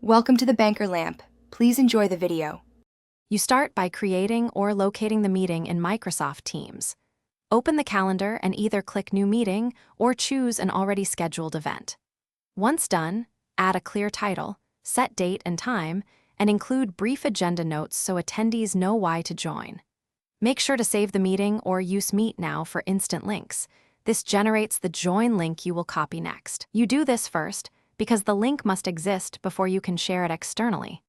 Welcome to the Banker Lamp. Please enjoy the video. You start by creating or locating the meeting in Microsoft Teams. Open the calendar and either click New Meeting or choose an already scheduled event. Once done, add a clear title, set date and time, and include brief agenda notes so attendees know why to join. Make sure to save the meeting or use Meet Now for instant links. This generates the join link you will copy next. You do this first because the link must exist before you can share it externally.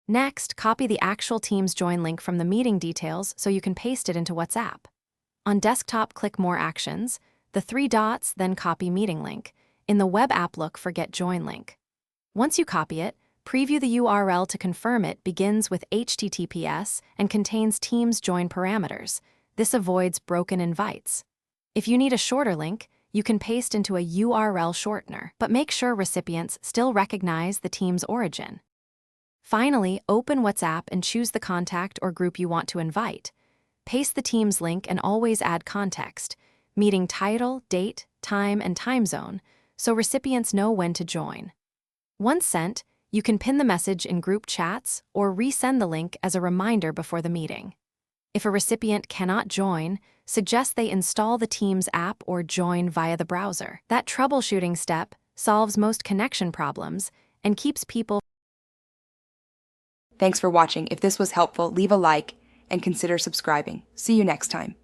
Next, copy the actual Teams join link from the meeting details so you can paste it into WhatsApp. On desktop, click More Actions, the three dots, then copy meeting link. In the web app, look for Get Join link. Once you copy it, preview the URL to confirm it begins with HTTPS and contains Teams join parameters. This avoids broken invites. If you need a shorter link, you can paste into a URL shortener, but make sure recipients still recognize the Teams origin. Finally, open WhatsApp and choose the contact or group you want to invite. Paste the Teams link and always add context, meeting title, date, time, and time zone, so recipients know when to join. Once sent, you can pin the message in group chats or resend the link as a reminder before the meeting. If a recipient cannot join, suggest they install the Teams app or join via the browser. That troubleshooting step solves most connection problems and keeps people. Thanks for watching. If this was helpful, leave a like and consider subscribing. See you next time.